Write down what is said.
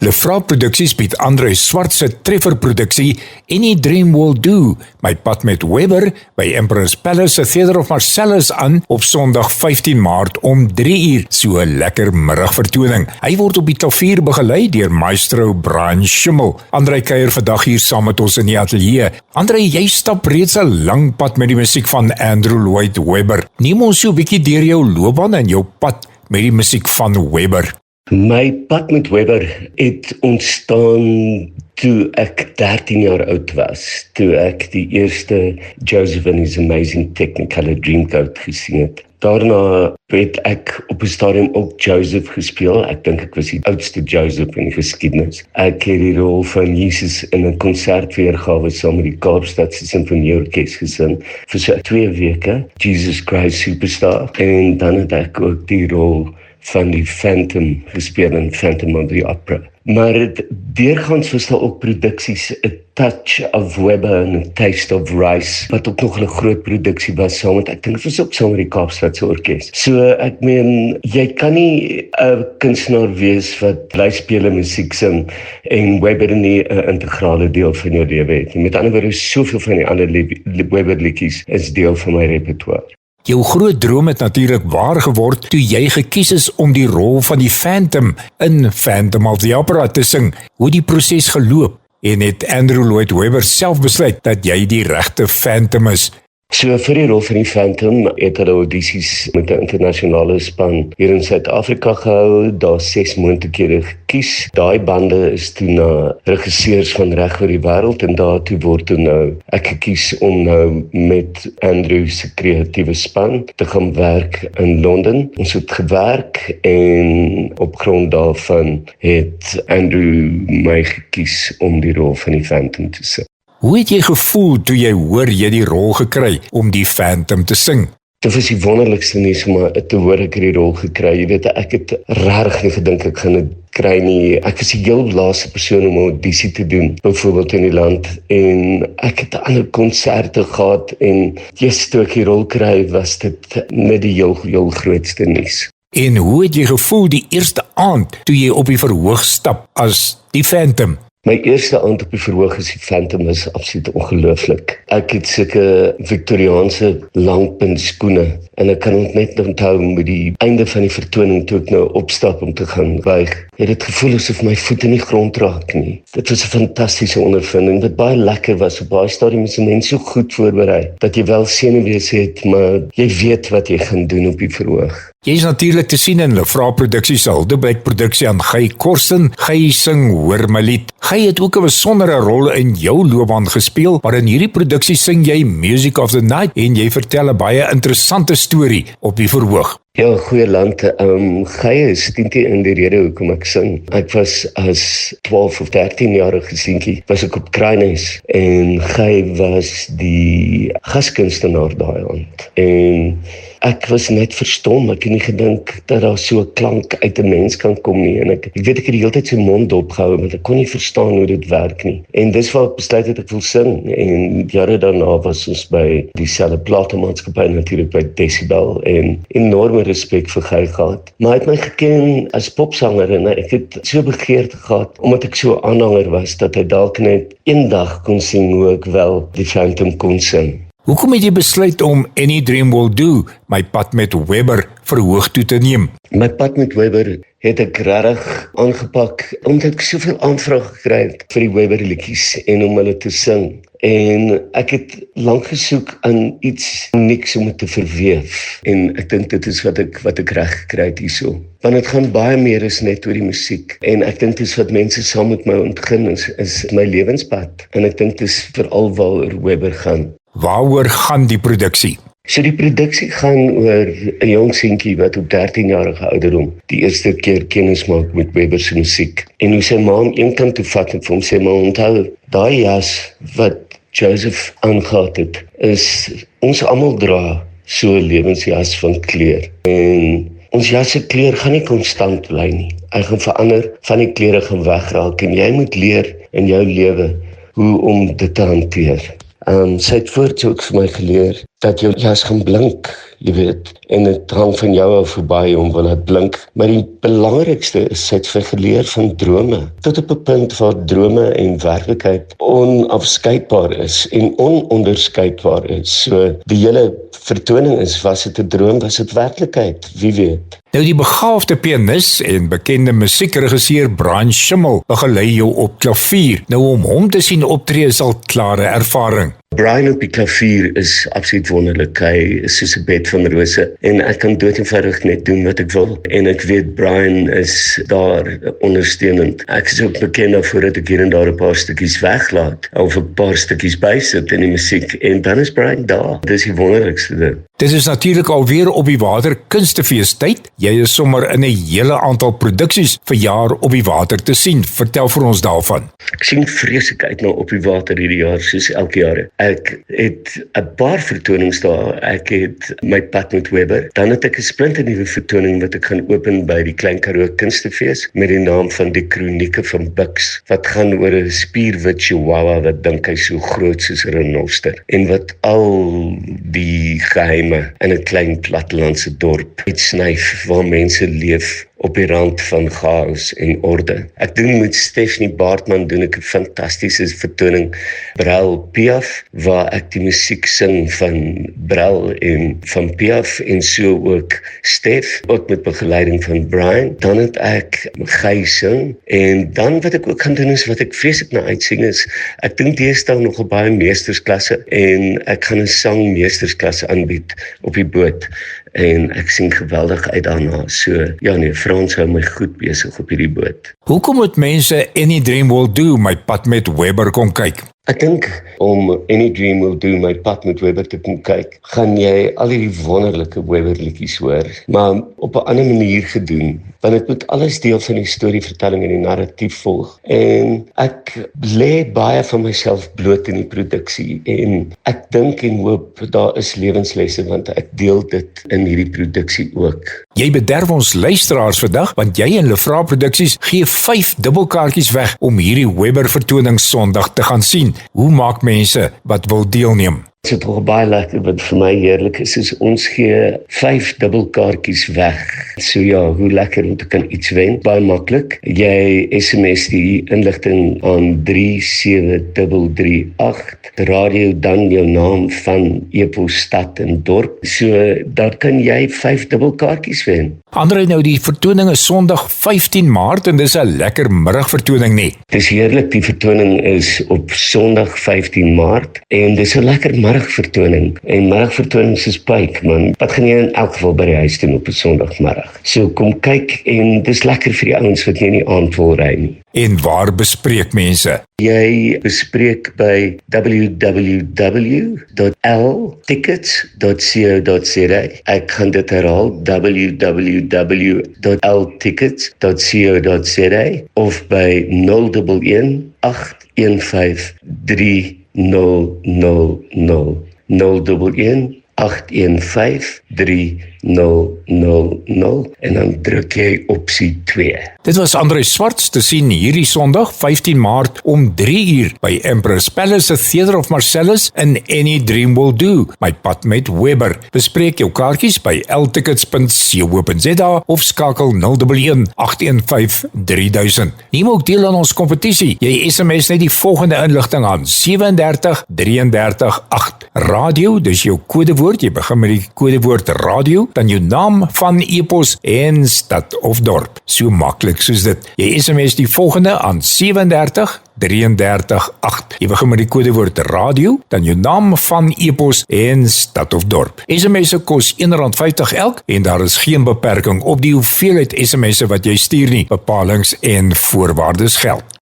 Lefra Produksies bied Andre Swart se trefferproduksie Any Dream Will Do, My Pad met Webber by Emperor's Palace se Theatre of Marcellus aan op Sondag 15 Maart om 3 uur, so 'n lekker middagvertoning. Hy word op die klavier begelei deur maestro Brian Schimmel. Andre kuier vandag hier saam met ons in die ateljee. Andre, jy stap reeds 'n lang pad met die musiek van Andrew Lloyd Webber. Neem ons so 'n bietjie deur jou loopbaan en jou pad met die musiek van Webber. My pad met Webber het ontstaan toe ek 13 jaar oud was, toe ek die eerste Joseph and His Amazing Technicolor Dreamcoat gesien het. Daarna het ek op 'n stadium ook Joseph gespeel. Ek dink ek was die oudste Joseph in die geskiedenis. Ek het die rol van Jesus in 'n konsertweergawe saam met die Kaapstadse Sinfonieorkes gesing vir so 2 weke, Jesus Christ Superstar. En dan het ek ook die rol van die Phantom gespeel in Phantom of the Opera. Maar deurgaans was daar ook produksies, A Touch of Webber en A Taste of Rice, wat ook nog 'n groot produksie was saam met, ek dink dit was ook saam met die Kaapstadse Orkes. So ek meen, jy kan nie 'n kunstenaar wees wat blyspele musiek sing en Webber nie 'n integrale deel van jou lewe het. Met ander woorde, soveel van die ander Webber liedjies is deel van my repertoire. Jou groot droom het natuurlik waar geword toe jy gekies is om die rol van die Phantom in Phantom of the Opera te sing. Hoe die proses geloop en het Andrew Lloyd Webber self besluit dat jy die regte Phantom is. So vir die rol van die Phantom het hulle audisies met 'n internasionale span hier in Suid-Afrika gehou, daar 6 moontlikhede gekies. Daai bande is toe na regisseurs van reg oor die wêreld en daartoe word toe nou ek gekies om nou met Andrew se kreatiewe span te gaan werk in Londen. Ons het gewerk en op grond daarvan het Andrew my gekies om die rol van die Phantom te sing. Hoe het jy gevoel toe jy hoor jy die rol gekry om die Phantom te sing? Dit was die wonderlikste nuus om te hoor ek het die rol gekry. Jy weet, ek het regtig nie gedink ek gaan dit kry nie. Ek was die heel laaste persoon om 'n audisie te doen, byvoorbeeld in die land, en ek het ander konserte gehad en eers toe ek die rol kry, was dit net die heel grootste nuus. En hoe het jy gevoel die eerste aand toe jy op die verhoog stap as die Phantom? My eerste aand op die verhoog as die Phantom was absoluut ongelooflik. Ek het sulke Victoriaanse langpunt skoene en ek kan net onthou met die einde van die vertoning toe ek nou opstap om te gaan buig. Het dit gevoel asof my voete nie grond raak nie. Dit was 'n fantastiese ondervinding. Wat baie lekker was, op baie stadium is 'n mens so goed voorberei dat jy wel senuwees het, maar jy weet wat jy gaan doen op die verhoog. Jy is natuurlik te sien in Lefra Produksies se Hildeblyk produksie aan Guy Korsen. Guy sing Hoor my lied. Guy het ook 'n besondere rol in jou loopbaan gespeel, maar in hierdie produksie sing jy Music of the Night en jy vertel 'n baie interessante storie op die verhoog. Ja, goeie land. Guy is in die rede hoekom ek sing. Ek was as 12 of 13-jarige seentjie, was ek op Kraaihuis en Guy was die gaskunstenaar daai aand. En ek was net verstom, ek het nie gedink dat daar so 'n klank uit 'n mens kan kom nie. En ek weet ek het die hele tyd sy mond opgehou, want ek kon nie verstaan hoe dit werk nie. En dis waar ek besluit het ek wil sing. En jare daarna was ons by dieselfde platemaatskappy natuurlik by Decibel en enorme respek vir Guy gehad. Maar hy het my geken as popsanger en ek het so begeerte gehad, omdat ek so 'n aanhanger was, dat hy dalk net eendag kon sien hoe ek wel die Phantom kon sing. Hoekom het jy besluit om Any Dream Will Do, My Pad met Webber, verhoog toe te neem? My pad met Webber het ek regtig aangepak, omdat ek soveel aanvrae gekry het vir die Webber liedjies en om hulle te sing. En ek het lank gesoek aan iets niks om het te verweef. En ek dink dit is wat ek reg gekry het hierso. Want dit gaan baie meer as net oor die musiek. En ek dink dit is wat mense saam met my ontgin is my lewenspad. En ek dink dit is veral waaroor Webber gaan. Waaroor gaan die produksie? So die produksie gaan oor 'n jong seentjie wat op 13-jarige ouderdom die eerste keer kennis maak met Webber se musiek. En hoe sy ma hom eenkant toe vat en vir hom sê, maar onthou, daai jas wat Joseph aangehad het, is ons almal dra so 'n lewensjas van kleur. En ons jas se kleur gaan nie konstant bly nie. Hy gaan verander, van die kleure gaan wegraak en jy moet leer in jou lewe hoe om dit te hanteer. Sy het voorts ook vir my geleer dat jou jas gaan blink, jy weet, en dit hang van jou af verby om wil het blink. Maar die belangrikste is sy het vir geleer van drome, tot op 'n punt waar drome en werklikheid onafskeidbaar is en ononderskeidbaar is. So die hele vertoning was dit 'n droom, was dit werklikheid, wie weet. Nou die begaafde pianis en bekende musiekregisseur Brian Schimmel begelei jou op klavier. Nou om hom te sien optree is al klare ervaring. Brian op die klavier is absoluut wonderlik. Hy is soos 'n bed van rose en ek kan dood eenvoudig net doen wat ek wil. En ek weet Brian is daar ondersteunend. Ek is ook bekend daarvoor dat ek hier en daar 'n paar stukkies weglaat of 'n paar stukkies bysit in die musiek en dan is Brian daar. Dis die wonderlikste ding. Dit is natuurlik alweer op die water kunstefeestyd. Jy is sommer in 'n hele aantal produksies vir jaar op die water te sien. Vertel vir ons daarvan. Ek sien vreeslik uit na op die water hierdie jaar, soos elke jaar. Ek het 'n paar vertonings daar. Ek het my pad met Webber. Dan het ek 'n splinternuwe vertoning wat ek gaan open by die Klein Karoo Kunstefees met die naam van Die Kronieke van Bux, wat gaan oor 'n spierwit chihuahua wat dink hy so groot soos 'n renoster en wat al die geheime in 'n klein plattelandse dorp uitsnyf waar mense leef op die rand van chaos en orde. Ek doen met Stephanie Baartman doen ek 'n fantastiese vertoning Brel Piaf, waar ek die musiek sing van Brel en van Piaf en so ook Steph, ook met begeleiding van Brian. Dan het ek Gey sing en dan wat ek ook gaan doen is wat ek vreeslik na uitsien is, ek doen deesdae nogal baie meestersklasse en ek gaan 'n sangmeestersklasse aanbied op die boot. En ek sien geweldig uit daarna. So, ja nee, Frans hou my goed besig op hierdie boot. Hoekom moet mense Any Dream Will Do my pad met Webber kom kyk? Ek dink om Any Dream Will Do my pad met Webber te kom kyk, gaan jy al die wonderlike Webber liedjies hoor, maar op 'n ander manier gedoen, want dit moet alles deel van die storievertelling en die narratief volg. En ek lê baie van myself bloot in die produksie en ek dink en hoop daar is lewenslesse want ek deel dit in hierdie produksie ook. Jy bederf ons luisteraars vandag, want jy en Lefra Produksies gee 5 dubbelkaartjies weg om hierdie Webber vertoning Sondag te gaan sien. Hoe maak mense wat wil deelneem? Dit is toch baie lekker, wat vir my heerlik is ons gee 5 dubbelkaartjies weg. So ja, hoe lekker om te kan iets wen, baie maklik. Jy SMS die inligting aan 37338, radio dan jou naam van e-pos stad en dorp. So dan kan jy 5 dubbelkaartjies wen. André, nou die vertoning is Sondag 15 Maart en dis 'n lekker middagvertoning nie. Dis heerlik, die vertoning is op Sondag 15 Maart en dis 'n lekker middagvertoning. En middagvertonings is pyk, man. Wat gaan jy in elk geval by die huis doen op 'n Sondagmiddag? So kom kyk en dis lekker vir die ouens wat nie in die aand wil ry nie. En waar bespreek mense? Jy bespreek by www.ltickets.co.za. Ek gaan dit herhaal, www.ltickets.co.za of by 011 815 3000 011 815 3000 en dan druk jy opsie 2. Dit was André Swarts te sien hierdie Sondag 15 Maart om 3 uur by Empress Palace Theatre of Marcellus in Any Dream Will Do, my pad met Webber. Bespreek jou kaartjies by ltickets.co.za of skakel 011 815 3000. Neem ook deel aan ons kompetisie. Jy SMS net die volgende inligting aan 37338. Radio, dis jou kodewoord. Jy begin met die kodewoord radio, dan jou naam van e-pos en stad of dorp. So maklik soos dit. Jy SMS die volgende aan 37338. Jy begin met die kodewoord radio, dan jou naam van e-pos en stad of dorp. SMS'e kos R1.50 elk en daar is geen beperking op die hoeveelheid SMS'e wat jy stuur nie. Bepalings en voorwaardes geld.